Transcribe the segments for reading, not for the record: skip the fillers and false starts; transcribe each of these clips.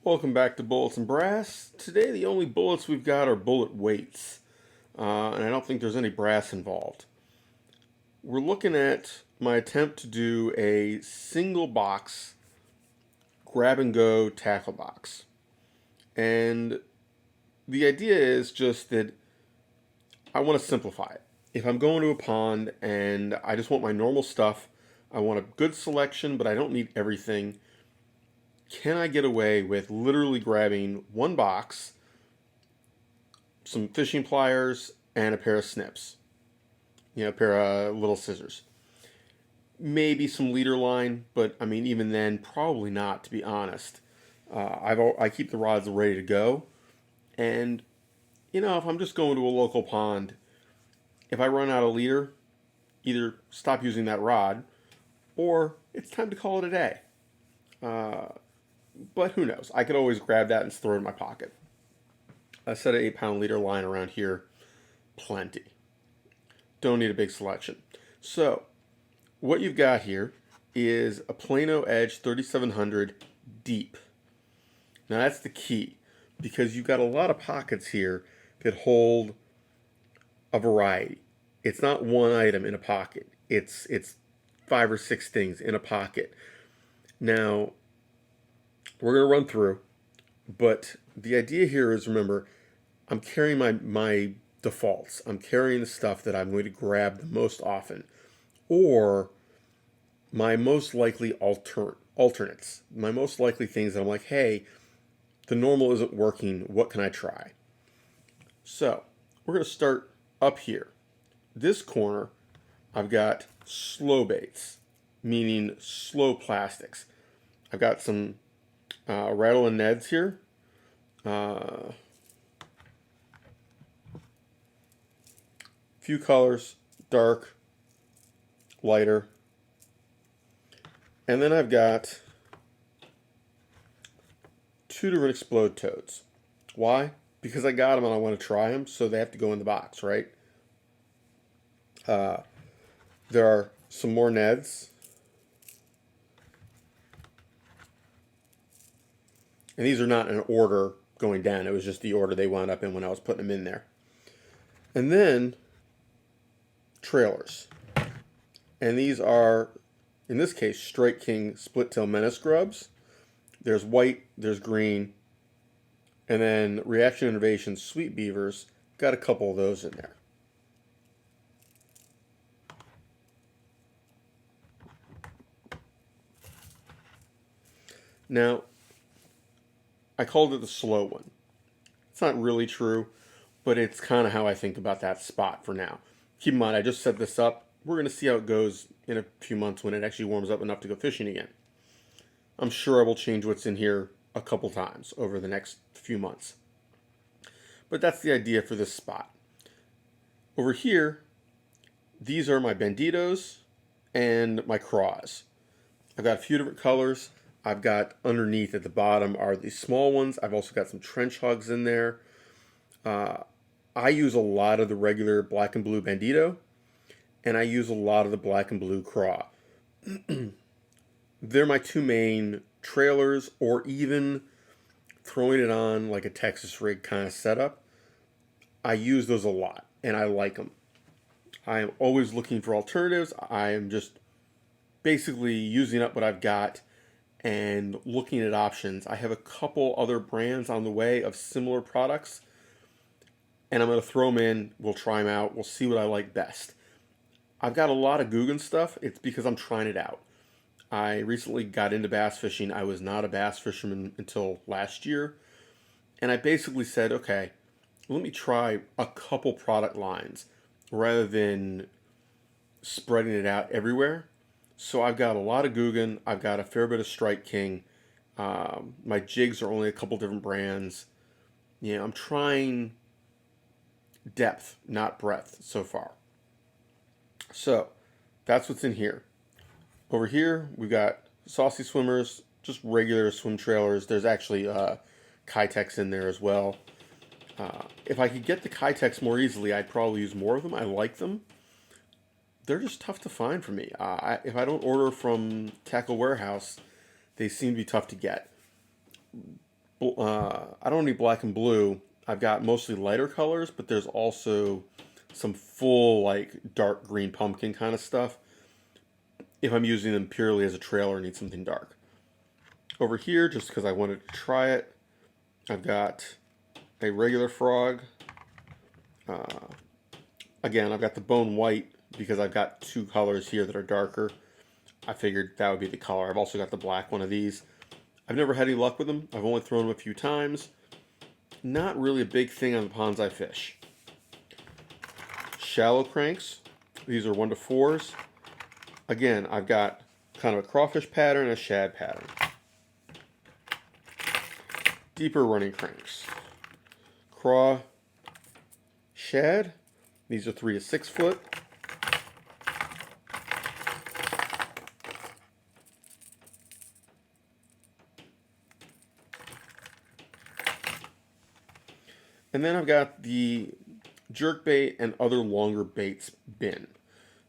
Welcome back to Bullets and Brass. Today the only bullets we've got are bullet weights, and I don't think there's any brass involved. We're looking at my attempt to do a single box grab and go tackle box. And the idea is just that I want to simplify it. If I'm going to a pond and I just want my normal stuff, I want a good selection, but I don't need everything. Can I get away with literally grabbing one box, some fishing pliers, and a pair of snips? A pair of little scissors. Maybe some leader line, but I mean, even then, probably not, to be honest. I keep the rods ready to go. And, if I'm just going to a local pond, if I run out of leader, either stop using that rod or it's time to call it a day. But who knows? I could always grab that and throw it in my pocket. A set of 8-pound leader line around here, plenty. Don't need a big selection. So, what you've got here is a Plano Edge 3700 deep. Now that's the key, because you've got a lot of pockets here that hold a variety. It's not one item in a pocket. It's 5 or 6 things in a pocket. Now, we're going to run through, but the idea here is, remember, I'm carrying my defaults. I'm carrying the stuff that I'm going to grab the most often, or my most likely alternates, my most likely things that I'm like, hey, the normal isn't working, what can I try? So, we're going to start up here. This corner, I've got slow baits, meaning slow plastics. I've got some rattle and Neds here. Few colors, dark, lighter. And then I've got 2 different explode toads. Why? Because I got them and I want to try them, so they have to go in the box, right? There are some more Neds. And these are not in order going down. It was just the order they wound up in when I was putting them in there. And then trailers. And these are, in this case, Strike King Split Tail Menace grubs. There's white, there's green, and then Reaction Innovation Sweet Beavers. Got a couple of those in there. Now, I called it the slow one. It's not really true, but it's kind of how I think about that spot for now. Keep in mind, I just set this up. We're going to see how it goes in a few months when it actually warms up enough to go fishing again. I'm sure I will change what's in here a couple times over the next few months. But that's the idea for this spot. Over here, these are my banditos and my craws. I've got a few different colors. I've got underneath at the bottom are these small ones. I've also got some trench hugs in there. I use a lot of the regular black and blue bandito, and I use a lot of the black and blue craw. They're my 2 main trailers, or even throwing it on like a Texas rig kind of setup. I use those a lot, and I like them. I am always looking for alternatives. I am just basically using up what I've got and looking at options. I have a couple other brands on the way of similar products, and I'm going to throw them in. We'll try them out. We'll see what I like best. I've got a lot of Guggen stuff. It's because I'm trying it out. I recently got into bass fishing. I was not a bass fisherman until last year, and I basically said, okay, let me try a couple product lines rather than spreading it out everywhere. So I've got a lot of Guggen. I've got a fair bit of Strike King. My jigs are only a couple different brands. I'm trying depth, not breadth so far. So that's what's in here. Over here, we've got Saucy Swimmers, just regular swim trailers. There's actually Kitex in there as well. If I could get the Kitex more easily, I'd probably use more of them. I like them. They're just tough to find for me. If I don't order from Tackle Warehouse, they seem to be tough to get. I don't need black and blue. I've got mostly lighter colors, but there's also some full like dark green pumpkin kind of stuff if I'm using them purely as a trailer and need something dark. Over here, just because I wanted to try it, I've got a regular frog. Uh, Again, I've got the bone white because I've got two colors here that are darker. I figured that would be the color. I've also got the black one of these. I've never had any luck with them. I've only thrown them a few times. Not really a big thing on the ponds I fish. Shallow cranks. These are 1 to 4s. Again, I've got kind of a crawfish pattern and a shad pattern. Deeper running cranks. Craw, shad. These are 3 to 6 foot. And then I've got the jerkbait and other longer baits bin.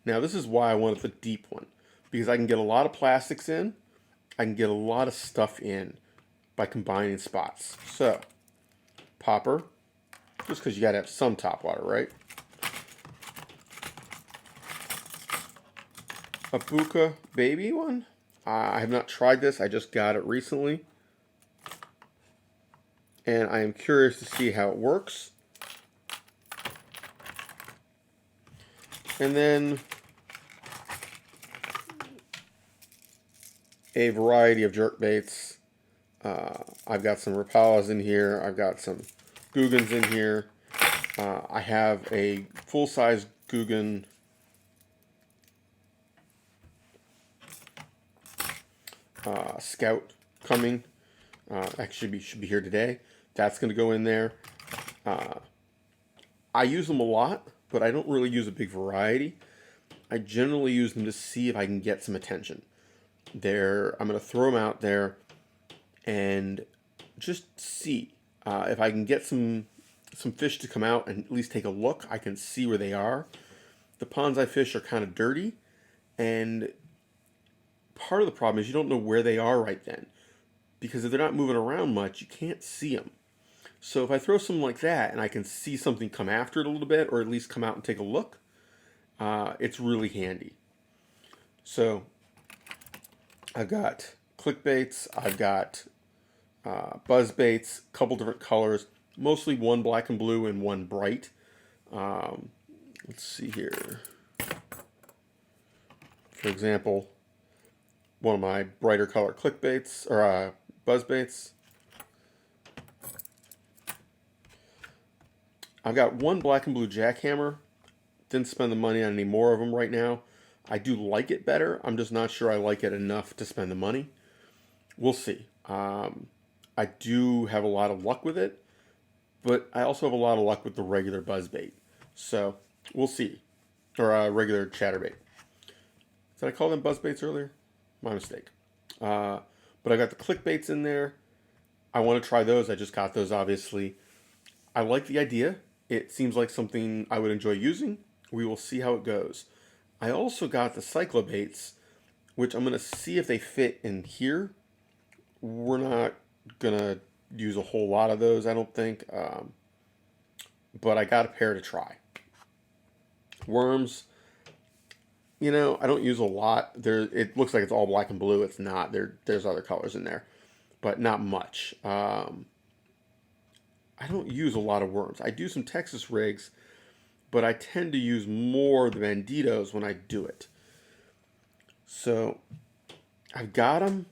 Now this is why I wanted the deep one, because I can get a lot of plastics in, I can get a lot of stuff in by combining spots. So, popper, just because you gotta have some top water, right? A Buka baby one. I have not tried this, I just got it recently. And I am curious to see how it works. And then a variety of jerk baits. I've got some Rapalas in here. I've got some Googans in here. I have a full-size Googan Scout coming. Actually should be here today. That's going to go in there. I use them a lot, but I don't really use a big variety. I generally use them to see if I can get some attention. I'm going to throw them out there and just see if I can get some fish to come out and at least take a look. I can see where they are. The ponds I fish are kind of dirty, and part of the problem is you don't know where they are right then, because if they're not moving around much, you can't see them. So if I throw something like that and I can see something come after it a little bit, or at least come out and take a look, it's really handy. So I've got click baits, I've got buzz baits, a couple different colors, mostly one black and blue and one bright. Let's see here. For example, one of my brighter color click baits, or buzz baits. I've got one black and blue jackhammer. Didn't spend the money on any more of them right now. I do like it better. I'm just not sure I like it enough to spend the money. We'll see. I do have a lot of luck with it, but I also have a lot of luck with the regular buzz bait. So we'll see. Or regular chatterbait. Did I call them buzz baits earlier? My mistake. But I got the click baits in there. I want to try those. I just got those, obviously. I like the idea. It seems like something I would enjoy using. We will see how it goes. I also got the cyclobaits, which I'm going to see if they fit in here. We're not going to use a whole lot of those, I don't think. But I got a pair to try. Worms, I don't use a lot. It looks like it's all black and blue. It's not. There's other colors in there, but not much. I don't use a lot of worms. I do some Texas rigs, but I tend to use more of the banditos when I do it. So I've got them.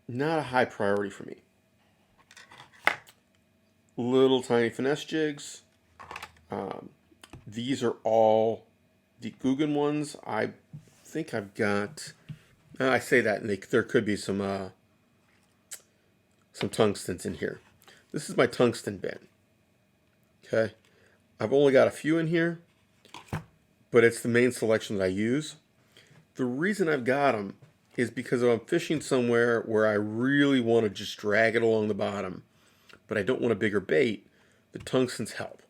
Not a high priority for me. Little tiny finesse jigs. These are all the Guggen ones. I think I've got. I say that, and there could be some tungstens in here. This is my tungsten bin. Okay, I've only got a few in here, but it's the main selection that I use. The reason I've got them is because if I'm fishing somewhere where I really want to just drag it along the bottom, but I don't want a bigger bait, the tungstens help.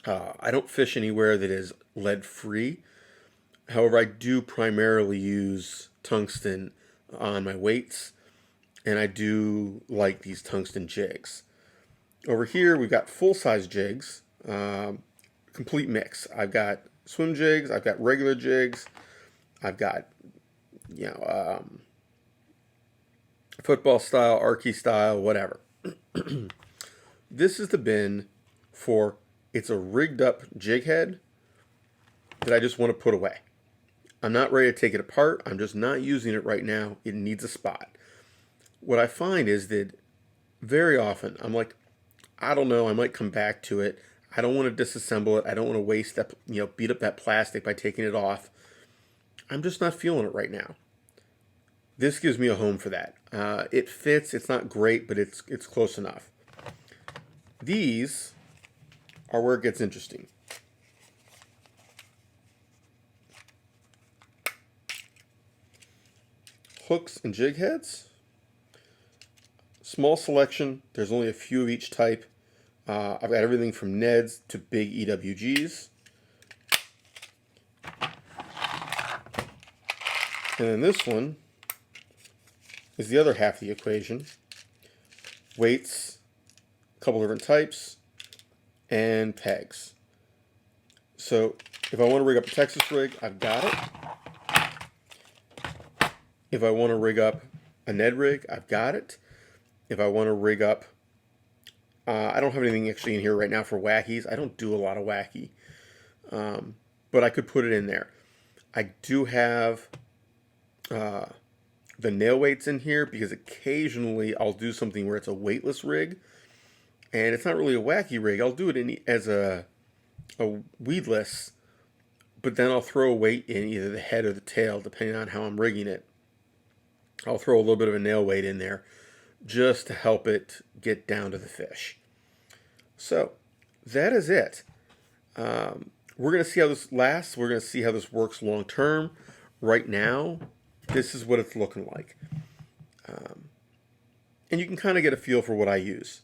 I don't fish anywhere that is lead free. However, I do primarily use tungsten on my weights and I do like these tungsten jigs. Over here, we've got full-size jigs, complete mix. I've got swim jigs, I've got regular jigs, I've got, you know, football style, archy style, whatever. This is the bin for, it's a rigged up jig head that I just want to put away. I'm not ready to take it apart. I'm just not using it right now. It needs a spot. What I find is that very often I'm like, I don't know, I might come back to it. I don't want to disassemble it. I don't want to waste that, beat up that plastic by taking it off. I'm just not feeling it right now. This gives me a home for that. It fits. It's not great, but it's close enough. These are where it gets interesting. Hooks and jig heads. Small selection. There's only a few of each type. I've got everything from Neds to big EWGs. And then this one is the other half of the equation. Weights, a couple different types, and pegs. So if I want to rig up a Texas rig, I've got it. If I want to rig up a Ned rig, I've got it. If I want to rig up, I don't have anything actually in here right now for wackies. I don't do a lot of wacky, but I could put it in there. I do have the nail weights in here because occasionally I'll do something where it's a weightless rig, and it's not really a wacky rig. I'll do it as a weedless, but then I'll throw a weight in either the head or the tail, depending on how I'm rigging it. I'll throw a little bit of a nail weight in there just to help it get down to the fish. So that is it. We're going to see how this lasts. We're going to see how this works long term. Right now, this is what it's looking like. And you can kind of get a feel for what I use.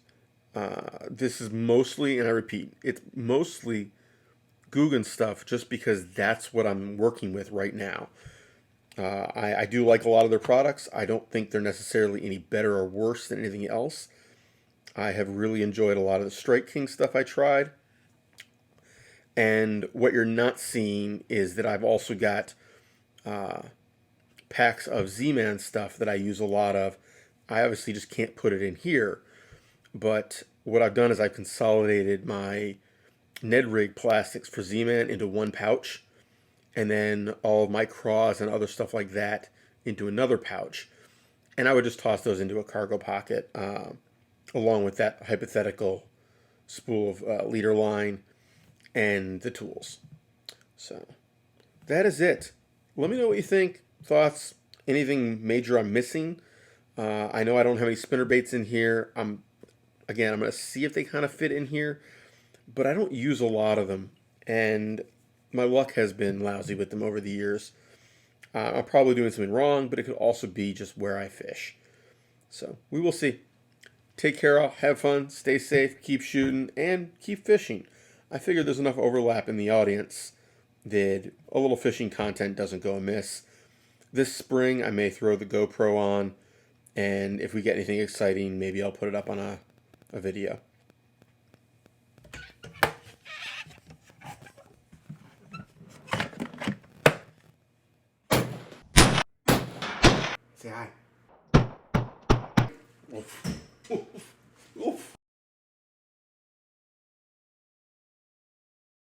This is mostly, and I repeat, it's mostly Guggen stuff just because that's what I'm working with right now. I do like a lot of their products. I don't think they're necessarily any better or worse than anything else. I have really enjoyed a lot of the Strike King stuff I tried. And what you're not seeing is that I've also got packs of Z-Man stuff that I use a lot of. I obviously just can't put it in here. But what I've done is I've consolidated my Ned Rig plastics for Z-Man into one pouch, and then all of my craws and other stuff like that into another pouch. And I would just toss those into a cargo pocket along with that hypothetical spool of leader line and the tools. So that is it. Let me know what you think, thoughts, anything major I'm missing. I know I don't have any spinner baits in here. I'm going to see if they kind of fit in here, but I don't use a lot of them, and my luck has been lousy with them over the years. I'm probably doing something wrong, but it could also be just where I fish. So we will see. Take care, all. Have fun, stay safe, keep shooting, and keep fishing. I figure there's enough overlap in the audience that a little fishing content doesn't go amiss. This spring, I may throw the GoPro on, and if we get anything exciting, maybe I'll put it up on a video. Say hi. Oof. Oof. Oof.